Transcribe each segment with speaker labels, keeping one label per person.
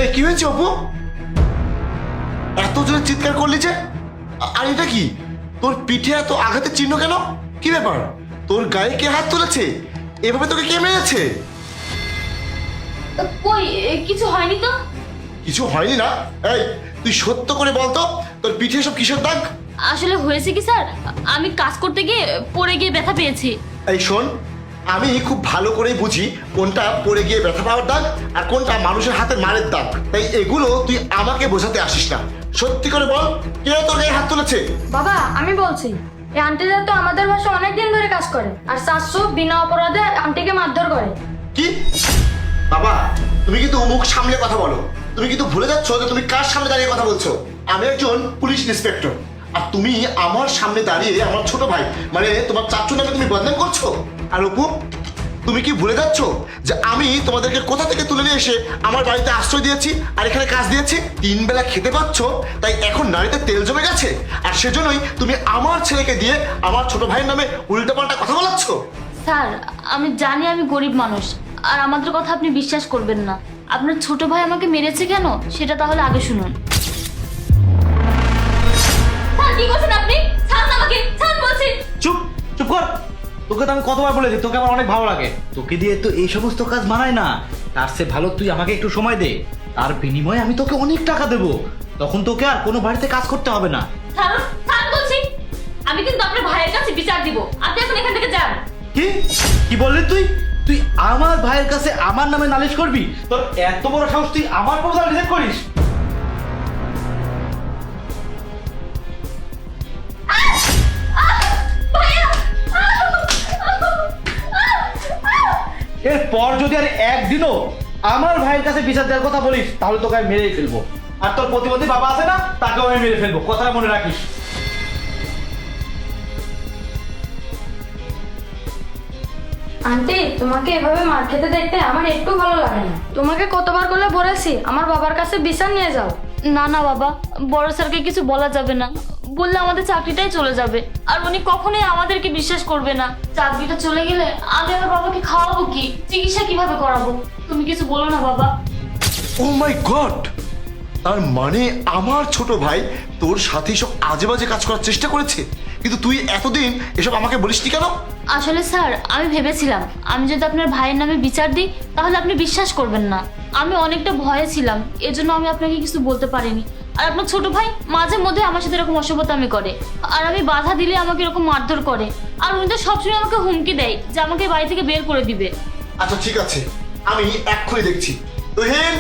Speaker 1: এই কি হয়েছে অপু? এত জোরে চিৎকার করলি যে? আর এটা কি, তোর পিঠে এত আঘাতের চিহ্ন কেন? কি ব্যাপার, তোর গায়ে কে হাত তুলেছে? এভাবে তোকে কে মেরেছে?
Speaker 2: কই কিছু হয়নি তো।
Speaker 1: কিছু হয়নি না? এই তুই সত্য করে বলতো, তোর পিঠে সব কিসের দাগ?
Speaker 2: আসলে হয়েছে কি স্যার, আমি কাজ করতে গিয়ে পড়ে গিয়ে ব্যথা পেয়েছি।
Speaker 1: এই শোন, আমি খুব ভালো করেই বুঝি কোনটা পড়ে গিয়ে ব্যথা পাওয়ার দাগ আর কোনটা মানুষের হাতের মারের দাগ। তাই এগুলো তুই আমাকে বোঝাতে আসিস না। সত্যি করে বল, কে তোর গায়ে হাত তুলেছে?
Speaker 3: বাবা আমি বলছি, এই আন্টিরা তো আমাদের বাসায় অনেকদিন ধরে কাজ করে, আর শাশু বিনা অপরাধে আন্টিকে মারধর করে।
Speaker 1: কি? বাবা, তুমি কিন্তু মুখ সামলে কথা বলো। তুমি কিন্তু ভুলে যাচ্ছ যে তুমি কার সামনে দাঁড়িয়ে কথা বলছো। আমি একজন পুলিশ ইন্সপেক্টর, আর তুমি আমার সামনে দাঁড়িয়ে আমার ছোট ভাই মানে তোমার চাচু নামে তুমি বদনাম করছো। আর অপু, তুমি কি ভুলে যাচ্ছ যে আমি তোমাদেরকে কোথা থেকে তুলে নিয়ে এসে আমার বাড়িতে আশ্রয় দিয়েছি আর এখানে কাজ দিয়েছি? 3 বেলা খেতে পাচ্ছ, তাই এখন নাড়িতে তেল জমে গেছে, আর সেজন্যই তুমি আমার ছেলেকে দিয়ে আমার ছোট ভাইয়ের নামে উল্টোপাল্টা কথা বলাচ্ছ।
Speaker 2: স্যার আমি জানি আমি গরিব মানুষ, আর আমাদের কথা আপনি বিশ্বাস করবেন না। আপনার ছোট ভাই আমাকে মেরেছে কেন সেটা তাহলে আগে শুনুন। স্যার কি করছেন আপনি? ছাড়ুন আমাকে, ছাড়ুন বলছি।
Speaker 4: চুপ চুপ কর। তোকে তো আমি কতবার বলেছি তোকে আমার অনেক ভালো লাগে, তোকে দিয়ে তো এই সমস্ত কাজ মানায় না। তার চেয়ে ভালো তুই আমাকে একটু সময় দে, তার বিনিময়ে আমি তোকে অনেক টাকা দেবো। তখন তোকে আর কোনো বাড়িতে কাজ করতে হবে না।
Speaker 2: ছাড়ুন, ছাড়ুন বলছি। আমি কিন্তু আপনার ভাইয়ের কাছে বিচার দিব। আপনি এখন এখান থেকে যান।
Speaker 4: কি কি বললি তুই? তুই আমার ভাইয়ের কাছে আমার নামে নালিশ করবি? তোর এত বড় সাহস, তুই আমার প্রপোজাল রিজেক্ট করিস? এরপর যদি আর একদিনও আমার ভাইয়ের কাছে বিচার দেওয়ার কথা বলিস তাহলে তোকে আমি মেরেই ফেলবো। আর তোর প্রতিবন্ধী বাবা আছে না, তাকেও আমি মেরে ফেলবো, কথাটা মনে রাখিস।
Speaker 3: আন্টি তোমাকে এভাবে মার খেতে দেখতে আমার একটু ভালো লাগে না। তোমাকে কতবার করে বলেছি আমার বাবার কাছে বিচার নিয়ে যাও।
Speaker 2: না না বাবা, বড় স্যারকে কিছু বলা যাবে না। বললে আমাদের চাকরিটাই চলে যাবে, আর উনি কখনোই আমাদেরকে বিশ্বাস করবে না। চাকরিটা চলে গেলে আমি আমার বাবাকে খাওয়াবো কি, চিকিৎসা কিভাবে করাবো? তুমি কিছু বলো না বাবা।
Speaker 1: ও মাই গড, তার মানে আমার ছোট ভাই তোর সাথে সব আজে বাজে কাজ করার চেষ্টা করেছে, কিন্তু তুই এতদিন এসব আমাকে বলিসনি কেন?
Speaker 2: আসলে স্যার আমি ভেবেছিলাম আমি যদি আপনার ভাইয়ের নামে বিচার দিই তাহলে আপনি বিশ্বাস করবেন না। আমি অনেকটা ভয়ে ছিলাম, এজন্য আমি আপনাকে কিছু বলতে পারিনি। আর আপনার ছোট ভাই মাঝে মধ্যে আমার সাথে এরকম অসভ্যতামি করে, আর আমি বাধা দিলে আমাকে এরকম মারধর করে। আর উনি তো সবসময় আমাকে হুমকি দেয় যে আমাকে বাড়ি থেকে বের করে দিবে।
Speaker 1: আচ্ছা ঠিক আছে, আমি এক্ষুনি দেখছি। তুহিন,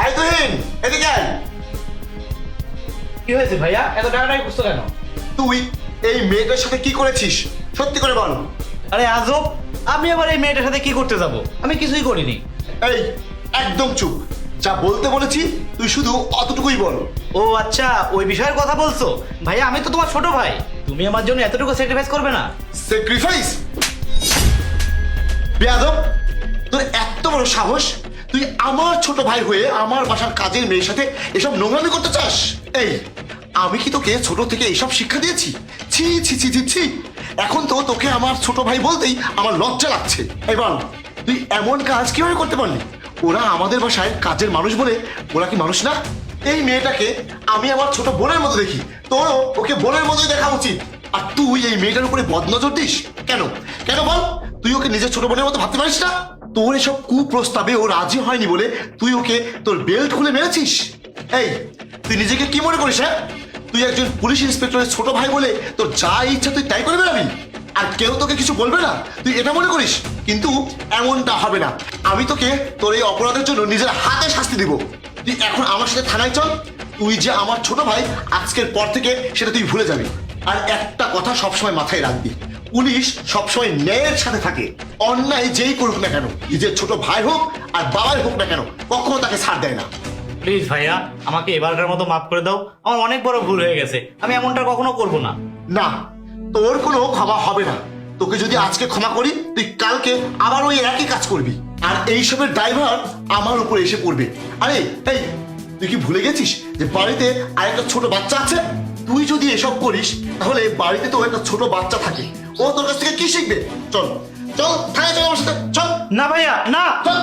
Speaker 1: আয় তুহিন, এদিকে আয়।
Speaker 4: কি হয়েছে ভাইয়া, এত টাকাটাই বুঝতো কেন?
Speaker 1: তুই এই মেয়েটার সাথে কি করেছিস সত্যি করে বল।
Speaker 4: আরে আজব, আমি আবার এই মেয়েটার সাথে কি করতে যাব? আমি কিছুই করিনি।
Speaker 1: এই একদম চুপ, যা বলতে বলেছি তুই শুধু অতটুকুই বল।
Speaker 4: ও আচ্ছা, ওই বিষয়ের কথা বলছো? ভাইয়া আমি তো তোমার ছোট ভাই, তুমি আমার জন্য এতটুকু স্যাক্রিফাইস করবে না?
Speaker 1: স্যাক্রিফাইস? বেয়াদব, তোর এত বড় সাহস, তুই আমার ছোট ভাই হয়ে আমার বাসার কাজের মেয়ের সাথে এসব নোংরামি করতে চাস? এই আমি কি তোকে ছোট থেকে এইসব শিক্ষা দিয়েছি? ছি ছি ছি ছি ছি, এখন তো তোকে আমার ছোট ভাই বলতেই আমার লজ্জা লাগছে। এবার তুই এমন কাজ কিভাবে করতে পারলি? ওরা আমাদের বাসায় কাজের মানুষ বলে ওরা কি মানুষ না? এই মেয়েটাকে আমি আমার ছোট বোনের মতো দেখি, তোরও ওকে বোনের মতোই দেখা উচিত। আর তুই এই মেয়েটার উপরে বদনজর দিস কেন? কেন বল? তুই ওকে নিজের ছোট বোনের মতো ভাবতে পারিস না? তোর এসব কুপ্রস্তাবে ও রাজি হয়নি বলে তুই ওকে তোর বেল্ট খুলে মেরেছিস। এই তুই নিজেকে কি মনে করিস? হ্যাঁ, তুই একজন পুলিশ ইন্সপেক্টরের ছোট ভাই বলে তোর যা ইচ্ছা তুই তাই করে বেড়াবি, আর কেউ তোকে কিছু বলবে না, তুই এটা মনে করিস? কিন্তু এমনটা হবে না। আমি তোকে তোর এই অপরাধের জন্য নিজের হাতে শাস্তি দিব। তুই এখন আমার সাথে থানায় চল। তুই যে আমার ছোট ভাই আজকের পর থেকে সেটা তুই ভুলে যাবি। আর একটা কথা সবসময় মাথায় রাখবি, পুলিশ সবসময় ন্যায়ের সাথে থাকে। অন্যায় যেই করুক না কেন, নিজের ছোট ভাই হোক আর বাবাই হোক না কেন, কখনো তাকে ছাড় দেয় না।
Speaker 4: প্লিজ ভাইয়া, আমাকে এবারকার মতো মাফ করে দাও, আমার অনেক বড় ভুল হয়ে গেছে, আমি এমনটা কখনো করব না।
Speaker 1: না, তোর কোনো ক্ষমা হবে না। তোকে যদি আজকে ক্ষমা করি, তুই কালকে আবার ওই একই কাজ করবি, আর এইসবের ড্রাইভার আমার উপরে এসে পড়বে। আরে এই, তুই কি ভুলে গেছিস যে বাড়িতে আরেকটা ছোট বাচ্চা আছে? তুই যদি এসব করিস তাহলে বাড়িতে তো একটা ছোট বাচ্চা থাকে, ও তোর কাছ থেকে কি শিখবে? চল চল, থানায় চল আমার সাথে, চল।
Speaker 4: না ভাইয়া, না।
Speaker 1: চল।